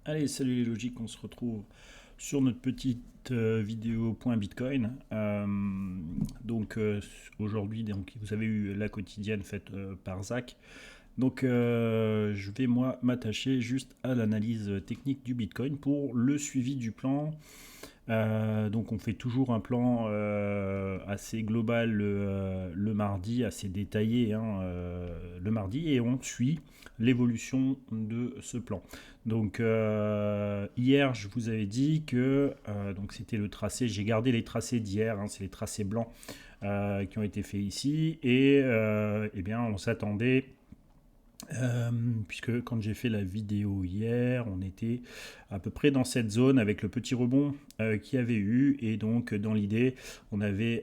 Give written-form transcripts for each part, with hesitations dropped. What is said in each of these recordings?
Allez, salut les logiques, on se retrouve sur notre petite vidéo point Bitcoin. Aujourd'hui, vous avez eu la quotidienne faite par Zach. Je vais moi m'attacher juste à l'analyse technique du Bitcoin pour le suivi du plan. Donc on fait toujours un plan assez global le mardi, assez détaillé le mardi, et on suit l'évolution de ce plan. Hier je vous avais dit que donc c'était le tracé, j'ai gardé les tracés d'hier, c'est les tracés blancs qui ont été faits ici, et eh bien on s'attendait puisque quand j'ai fait la vidéo hier, on était à peu près dans cette zone avec le petit rebond qu'il y avait eu. Et donc, dans l'idée, on avait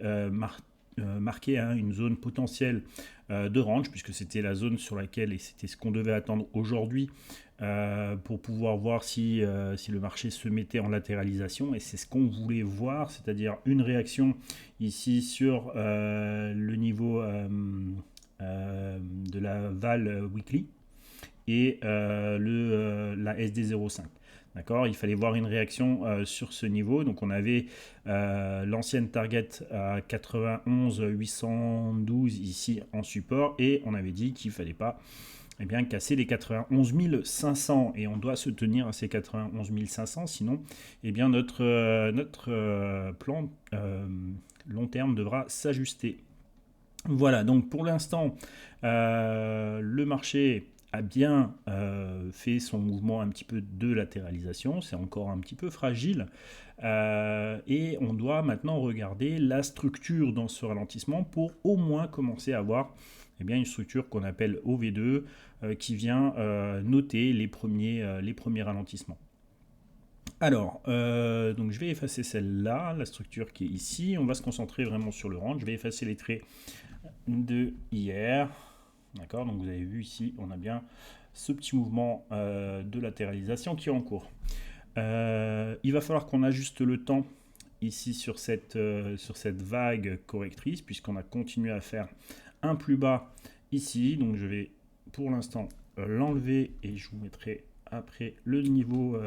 marqué une zone potentielle de range, puisque c'était la zone sur laquelle, et c'était ce qu'on devait attendre aujourd'hui pour pouvoir voir si le marché se mettait en latéralisation. Et c'est ce qu'on voulait voir, c'est-à-dire une réaction ici sur le niveau de la Val Weekly et la SD05. D'accord, il fallait voir une réaction sur ce niveau. Donc on avait l'ancienne target à 91 812 ici en support, et on avait dit qu'il ne fallait pas casser les 91 500, et on doit se tenir à ces 91 500, sinon notre plan long terme devra s'ajuster. Voilà, donc pour l'instant, le marché a bien fait son mouvement un petit peu de latéralisation, c'est encore un petit peu fragile, et on doit maintenant regarder la structure dans ce ralentissement pour au moins commencer à avoir une structure qu'on appelle OV2 qui vient noter les premiers ralentissements. Alors, donc je vais effacer celle-là, la structure qui est ici. On va se concentrer vraiment sur le range. Je vais effacer les traits de hier. D'accord, donc vous avez vu ici, on a bien ce petit mouvement de latéralisation qui est en cours. Il va falloir qu'on ajuste le temps ici sur cette vague correctrice, puisqu'on a continué à faire un plus bas ici. Donc je vais pour l'instant l'enlever, et je vous mettrai après le nouveau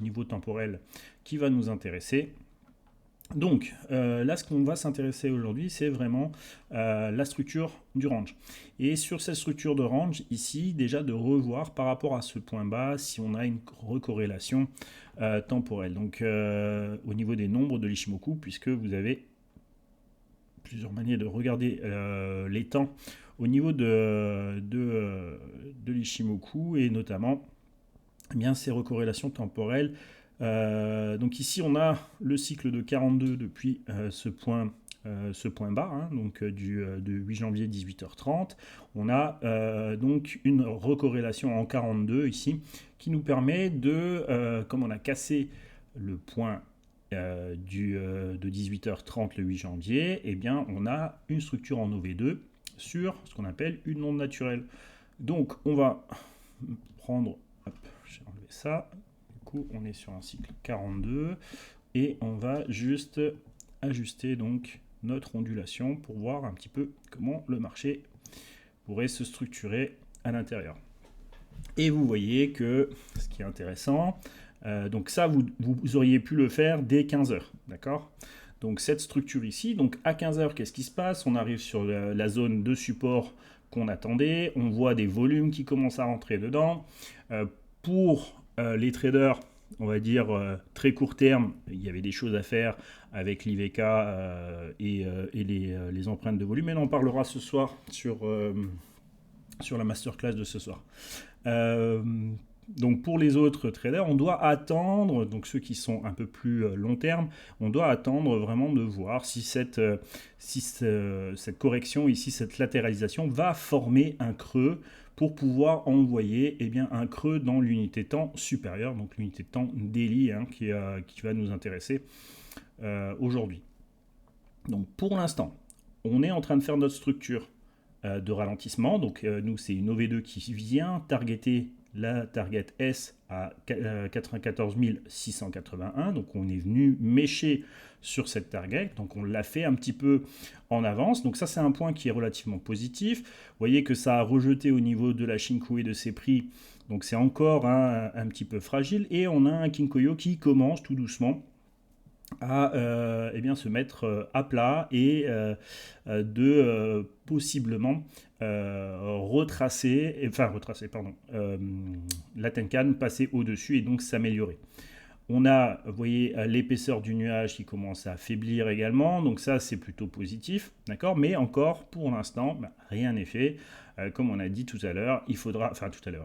niveau temporel qui va nous intéresser. Donc là, ce qu'on va s'intéresser aujourd'hui, c'est vraiment la structure du range. Et sur cette structure de range, ici, déjà de revoir par rapport à ce point bas si on a une recorrélation temporelle. Donc au niveau des nombres de l'Ishimoku, puisque vous avez plusieurs manières de regarder les temps au niveau de l'Ishimoku, et notamment ces recorrélations temporelles. Donc ici on a le cycle de 42 depuis ce point bas, de 8 janvier 18h30. On a donc une recorrélation en 42 ici qui nous permet de, comme on a cassé le point de 18h30 le 8 janvier, on a une structure en OV2 sur ce qu'on appelle une onde naturelle. Donc on va prendre, j'ai enlevé ça, on est sur un cycle 42, et on va juste ajuster donc notre ondulation pour voir un petit peu comment le marché pourrait se structurer à l'intérieur. Et vous voyez que ce qui est intéressant, donc ça vous auriez pu le faire dès 15h, d'accord. Donc cette structure ici, donc à 15h, qu'est-ce qui se passe? On arrive sur la zone de support qu'on attendait, on voit des volumes qui commencent à rentrer dedans. Pour les traders, on va dire très court terme, il y avait des choses à faire avec l'IVK et les empreintes de volume, mais on en parlera ce soir sur la masterclass de ce soir. Donc pour les autres traders, on doit attendre, donc ceux qui sont un peu plus long terme, on doit attendre vraiment de voir si cette correction ici, cette latéralisation va former un creux pour pouvoir envoyer un creux dans l'unité temps supérieure, donc l'unité de temps daily qui va nous intéresser aujourd'hui. Donc pour l'instant, on est en train de faire notre structure de ralentissement. Donc nous, c'est une OV2 qui vient targeter la target S à 94 681, donc on est venu mécher sur cette target, donc on l'a fait un petit peu en avance, donc ça c'est un point qui est relativement positif. Vous voyez que ça a rejeté au niveau de la Shinko et de ses prix, donc c'est encore un petit peu fragile, et on a un Kinkoyo qui commence tout doucement à eh bien, se mettre à plat et de possiblement retracer, pardon, la Tenkan passer au-dessus et donc s'améliorer. On a, vous voyez, l'épaisseur du nuage qui commence à faiblir également, donc ça c'est plutôt positif, d'accord. Mais encore, pour l'instant, rien n'est fait. Comme on a dit tout à l'heure,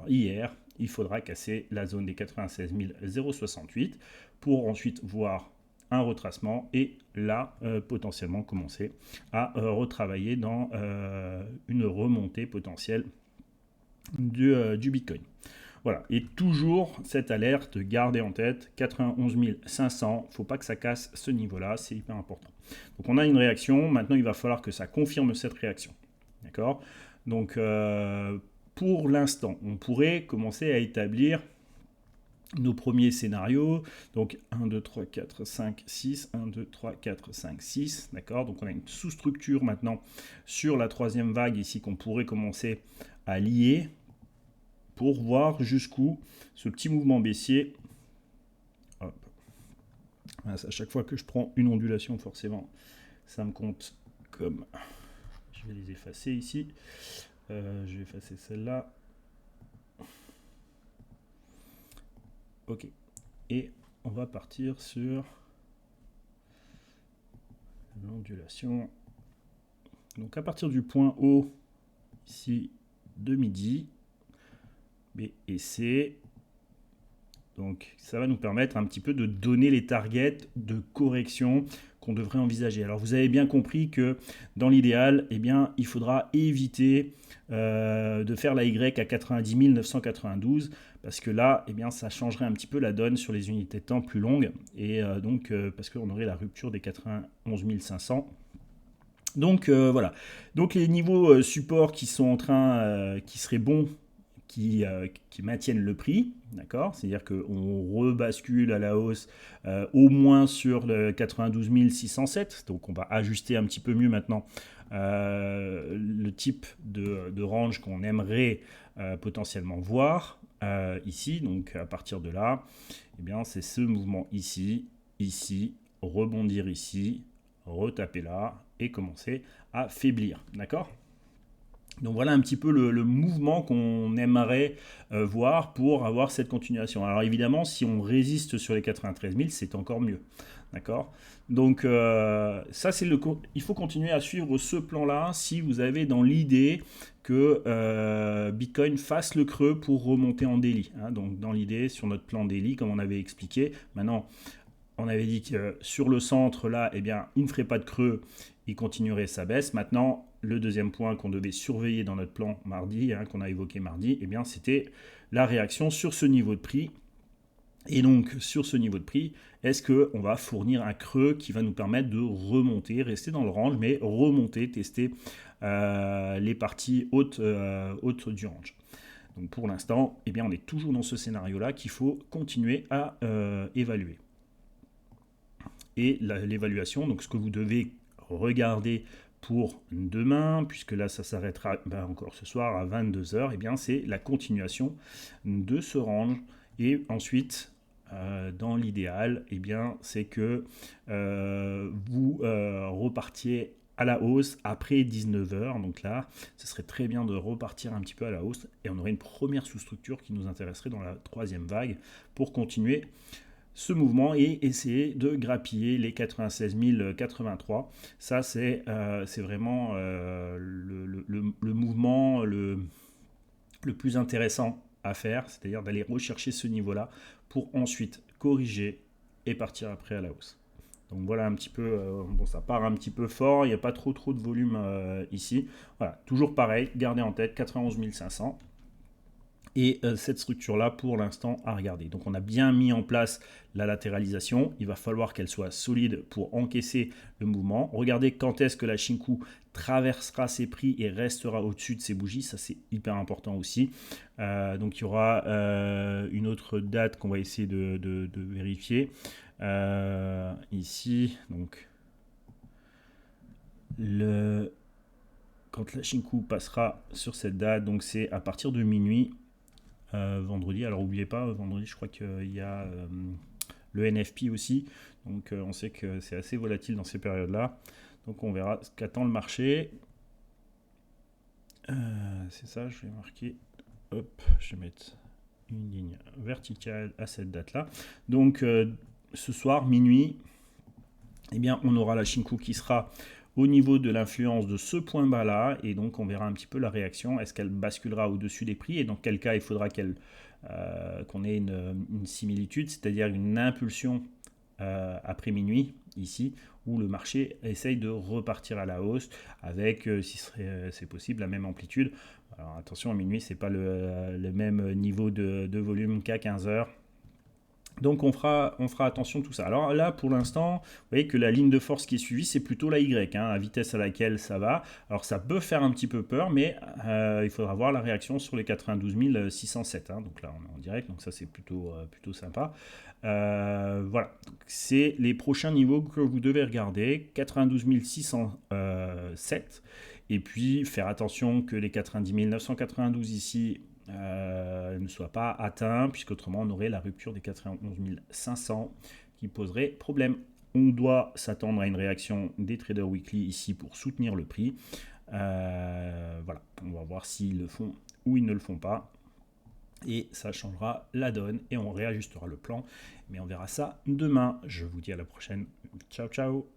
hier, il faudra casser la zone des 96 068 pour ensuite voir un retracement et là, potentiellement commencer à retravailler dans une remontée potentielle du Bitcoin. Voilà, et toujours cette alerte, gardez en tête, 91 500, il ne faut pas que ça casse ce niveau-là, c'est hyper important. Donc on a une réaction, maintenant il va falloir que ça confirme cette réaction. D'accord. Donc pour l'instant, on pourrait commencer à établir nos premiers scénarios, donc 1, 2, 3, 4, 5, 6, 1, 2, 3, 4, 5, 6, d'accord. Donc on a une sous-structure maintenant sur la troisième vague ici qu'on pourrait commencer à lier pour voir jusqu'où ce petit mouvement baissier, hop, à chaque fois que je prends une ondulation, forcément, ça me compte comme, je vais les effacer ici, je vais effacer celle-là, ok, et on va partir sur l'ondulation, donc à partir du point haut, ici, de midi, B et C. Donc ça va nous permettre un petit peu de donner les targets de correction qu'on devrait envisager. Alors vous avez bien compris que dans l'idéal, eh bien, il faudra éviter de faire la Y à 90 992 parce que là, eh bien, ça changerait un petit peu la donne sur les unités de temps plus longues et donc parce qu'on aurait la rupture des 91 500. Donc voilà. Donc les niveaux support qui sont en train, qui seraient bons, qui maintiennent le prix, d'accord. C'est-à-dire qu'on rebascule à la hausse au moins sur le 92 607. Donc on va ajuster un petit peu mieux maintenant le type de range qu'on aimerait potentiellement voir ici. Donc à partir de là, eh bien, c'est ce mouvement ici, rebondir ici, retaper là et commencer à faiblir, d'accord. Donc voilà un petit peu le mouvement qu'on aimerait voir pour avoir cette continuation. Alors évidemment, si on résiste sur les 93 000, c'est encore mieux. D'accord. Donc ça, c'est il faut continuer à suivre ce plan-là si vous avez dans l'idée que Bitcoin fasse le creux pour remonter en daily. Hein. Donc dans l'idée, sur notre plan daily, comme on avait expliqué, maintenant, on avait dit que sur le centre, là, eh bien, il ne ferait pas de creux, il continuerait sa baisse. Maintenant, le deuxième point qu'on devait surveiller dans notre plan mardi, qu'on a évoqué mardi, eh bien, c'était la réaction sur ce niveau de prix. Et donc, sur ce niveau de prix, est-ce qu'on va fournir un creux qui va nous permettre de remonter, rester dans le range, mais remonter, tester les parties hautes du range. Donc, pour l'instant, eh bien, on est toujours dans ce scénario-là qu'il faut continuer à évaluer. Et l'évaluation, donc ce que vous devez regarder pour demain, puisque là ça s'arrêtera encore ce soir à 22h, et bien c'est la continuation de ce range. Et ensuite, dans l'idéal, et bien c'est que vous repartiez à la hausse après 19h. Donc là, ce serait très bien de repartir un petit peu à la hausse et on aurait une première sous-structure qui nous intéresserait dans la troisième vague pour continuer ce mouvement et essayer de grappiller les 96 083. Ça, c'est vraiment le mouvement le plus intéressant à faire, c'est-à-dire d'aller rechercher ce niveau-là pour ensuite corriger et partir après à la hausse. Donc voilà un petit peu, bon ça part un petit peu fort, il n'y a pas trop de volume ici. Voilà, toujours pareil, gardez en tête 91 500. Et cette structure-là, pour l'instant, à regarder. Donc on a bien mis en place la latéralisation. Il va falloir qu'elle soit solide pour encaisser le mouvement. Regardez quand est-ce que la Shinku traversera ses prix et restera au-dessus de ses bougies. Ça, c'est hyper important aussi. Donc il y aura une autre date qu'on va essayer de vérifier. Ici, donc quand la Shinku passera sur cette date, donc c'est à partir de minuit. Vendredi, alors n'oubliez pas, vendredi je crois qu'il y a le NFP aussi, donc on sait que c'est assez volatile dans ces périodes-là, donc on verra ce qu'attend le marché. C'est ça, je vais marquer, hop, je vais mettre une ligne verticale à cette date-là. Donc ce soir, minuit, eh bien, on aura la Shinku qui sera au niveau de l'influence de ce point bas là, et donc on verra un petit peu la réaction. Est-ce qu'elle basculera au-dessus des prix, et dans quel cas il faudra qu'on ait une similitude, c'est-à-dire une impulsion après minuit ici, où le marché essaye de repartir à la hausse avec, si c'est possible, la même amplitude. Alors attention, à minuit c'est pas le même niveau de volume qu'à 15 heures. Donc on fera attention à tout ça. Alors là, pour l'instant, vous voyez que la ligne de force qui est suivie, c'est plutôt la Y, la vitesse à laquelle ça va. Alors ça peut faire un petit peu peur, mais il faudra voir la réaction sur les 92 607. Donc là, on est en direct, donc ça c'est plutôt sympa. Voilà, c'est les prochains niveaux que vous devez regarder. 92 607. Et puis faire attention que les 90 992 ici ne soit pas atteint, puisqu'autrement on aurait la rupture des 91 500 qui poserait problème. On doit s'attendre à une réaction des traders weekly ici pour soutenir le prix. Voilà, on va voir s'ils le font ou ils ne le font pas. Et ça changera la donne et on réajustera le plan. Mais on verra ça demain. Je vous dis à la prochaine. Ciao, ciao.